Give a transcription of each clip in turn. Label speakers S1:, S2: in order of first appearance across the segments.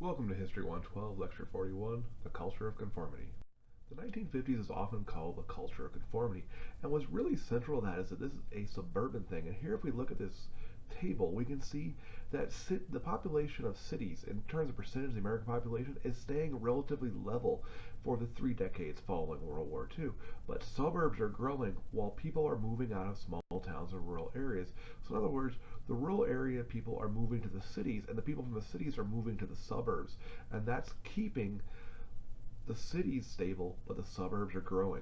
S1: Welcome to History 112, Lecture 41, The Culture of Conformity. The 1950s is often called the culture of conformity, and what's really central to that is that this is a suburban thing. And here, if we look at this table, we can see that the population of cities, in terms of percentage of the American population, is staying relatively level for the 3 decades following World War II. But suburbs are growing while people are moving out of small towns and rural areas. So, in other words, the rural area people are moving to the cities, and the people from the cities are moving to the suburbs, and that's keeping the cities stable, but the suburbs are growing.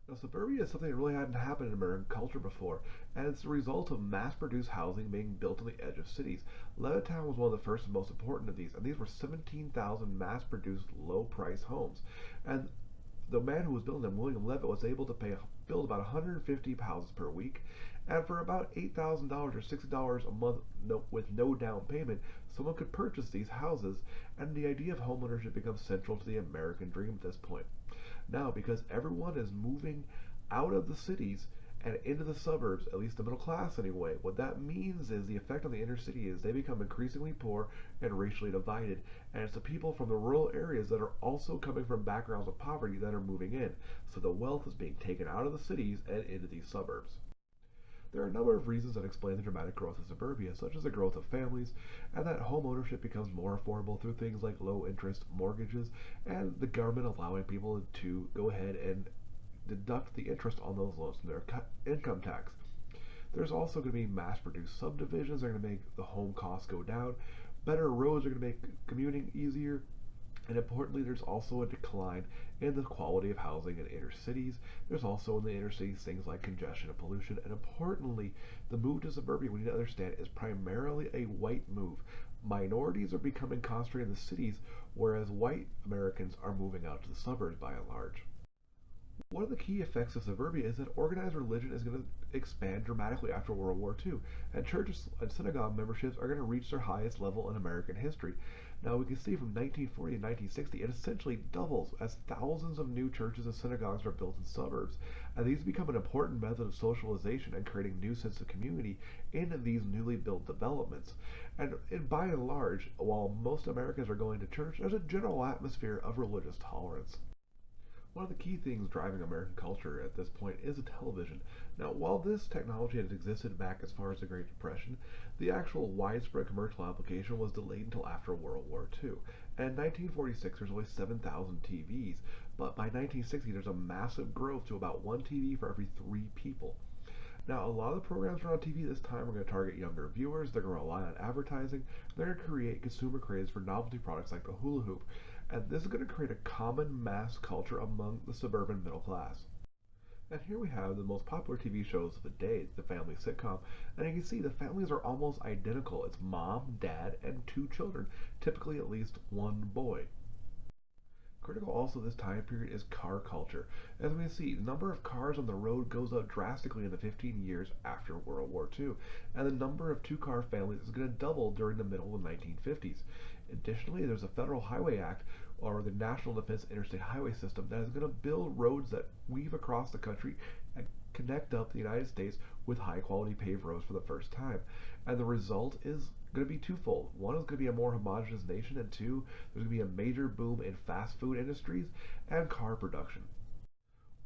S1: Now, suburbia is something that really hadn't happened in American culture before, and it's the result of mass-produced housing being built on the edge of cities. Levittown was one of the first and most important of these, and these were 17,000 mass-produced, low-price homes. And the man who was building them, William Levitt, was able to build about 150 houses per week, and for about $8,000 or $60 a month, with no down payment, someone could purchase these houses, and the idea of homeownership becomes central to the American dream at this point. Now, because everyone is moving out of the cities and into the suburbs, at least the middle class anyway, what that means is the effect on the inner city is they become increasingly poor and racially divided. And it's the people from the rural areas that are also coming from backgrounds of poverty that are moving in. So the wealth is being taken out of the cities and into these suburbs. There are a number of reasons that explain the dramatic growth of suburbia, such as the growth of families, and that home ownership becomes more affordable through things like low interest mortgages, and the government allowing people to go ahead and deduct the interest on those loans from their income tax. There's also going to be mass produced subdivisions that are going to make the home costs go down. Better roads are going to make commuting easier. And importantly, there's also a decline in the quality of housing in inner cities. There's also in the inner cities things like congestion and pollution. And importantly, the move to suburbia, we need to understand, is primarily a white move. Minorities are becoming concentrated in the cities, whereas white Americans are moving out to the suburbs by and large. One of the key effects of suburbia is that organized religion is going to expand dramatically after World War II, and churches and synagogue memberships are going to reach their highest level in American history. Now, we can see from 1940 to 1960, it essentially doubles as thousands of new churches and synagogues are built in suburbs, and these become an important method of socialization and creating new sense of community in these newly built developments. And by and large, while most Americans are going to church, there's a general atmosphere of religious tolerance. One of the key things driving American culture at this point is television. Now, while this technology had existed back as far as the Great Depression, the actual widespread commercial application was delayed until after World War II. And in 1946, there's only 7,000 TVs, but by 1960, there's a massive growth to about one TV for every three people. Now, a lot of the programs that are on TV this time are going to target younger viewers. They're going to rely on advertising. They're going to create consumer craze for novelty products like the hula hoop. And this is going to create a common mass culture among the suburban middle class. And here we have the most popular TV shows of the day, the family sitcom. And you can see the families are almost identical. It's mom, dad, and two children, typically at least one boy. Critical also this time period is car culture. As we can see, the number of cars on the road goes up drastically in the 15 years after World War II, and the number of two-car families is going to double during the middle of the 1950s. Additionally, there's a Federal Highway Act, or the National Defense Interstate Highway System, that is going to build roads that weave across the country and connect up the United States with high-quality paved roads for the first time. And the result is going to be twofold. One is going to be a more homogenous nation, and two, there's going to be a major boom in fast food industries and car production.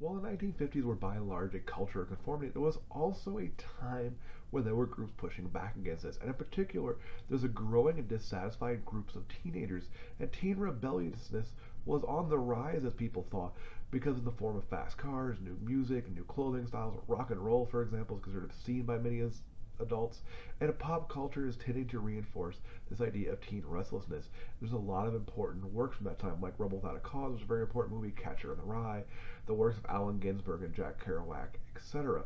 S1: While the 1950s were by and large a culture of conformity, there was also a time when there were groups pushing back against this. And in particular, there's a growing and dissatisfied groups of teenagers, and teen rebelliousness was on the rise as people thought, because in the form of fast cars, new music, new clothing styles. Rock and roll, for example, is considered obscene by many as adults, and pop culture is tending to reinforce this idea of teen restlessness. There's a lot of important works from that time, like Rebel Without a Cause, which is a very important movie, Catcher in the Rye, the works of Allen Ginsberg and Jack Kerouac, etc.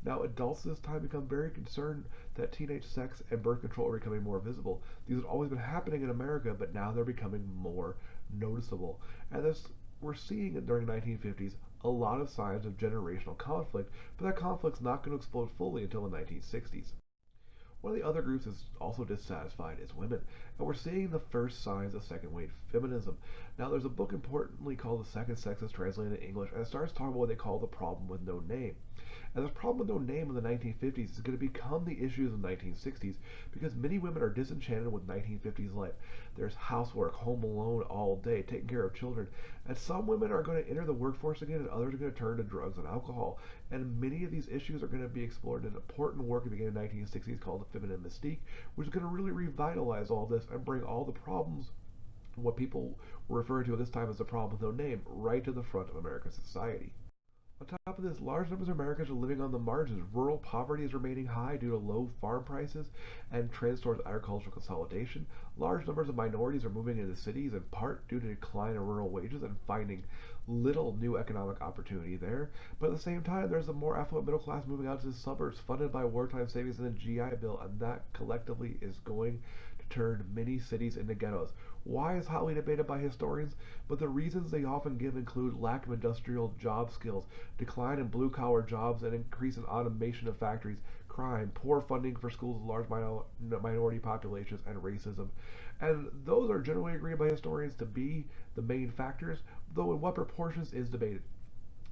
S1: Now, adults this time become very concerned that teenage sex and birth control are becoming more visible. These have always been happening in America, but now they're becoming more noticeable. And this we're seeing it during the 1950s a lot of signs of generational conflict, but that conflict's not going to explode fully until the 1960s. One of the other groups that's also dissatisfied is women, and we're seeing the first signs of second wave feminism. Now, there's a book importantly called The Second Sex, is translated in English, and it starts talking about what they call the problem with no name. And this problem with no name in the 1950s is going to become the issues of the 1960s because many women are disenchanted with 1950s life. There's housework, home alone all day, taking care of children. And some women are going to enter the workforce again, and others are going to turn to drugs and alcohol. And many of these issues are going to be explored in an important work that began in the 1960s called The Feminine Mystique, which is going to really revitalize all this and bring all the problems, what people were referring to at this time as the problem with no name, right to the front of American society. On top of this, large numbers of Americans are living on the margins. Rural poverty is remaining high due to low farm prices and trends towards agricultural consolidation. Large numbers of minorities are moving into cities in part due to decline in rural wages and finding little new economic opportunity there. But at the same time, there's a more affluent middle class moving out to the suburbs, funded by wartime savings and the GI Bill, and that collectively is going to turn many cities into ghettos. Why is hotly debated by historians, but the reasons they often give include lack of industrial job skills, decline in blue-collar jobs, and increase in automation of factories, crime, poor funding for schools with large minority populations, and racism. And those are generally agreed by historians to be the main factors, though in what proportions is debated.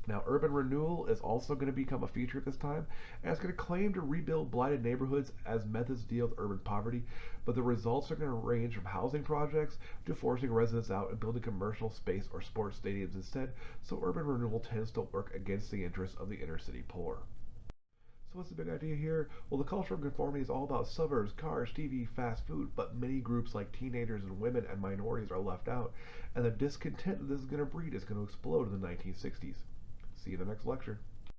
S1: Now, urban renewal is also going to become a feature at this time, and it's going to claim to rebuild blighted neighborhoods as methods to deal with urban poverty, but the results are going to range from housing projects to forcing residents out and building commercial space or sports stadiums instead, so urban renewal tends to work against the interests of the inner city poor. So what's the big idea here? Well, the culture of conformity is all about suburbs, cars, TV, fast food, but many groups like teenagers and women and minorities are left out, and the discontent that this is going to breed is going to explode in the 1960s. See you in the next lecture.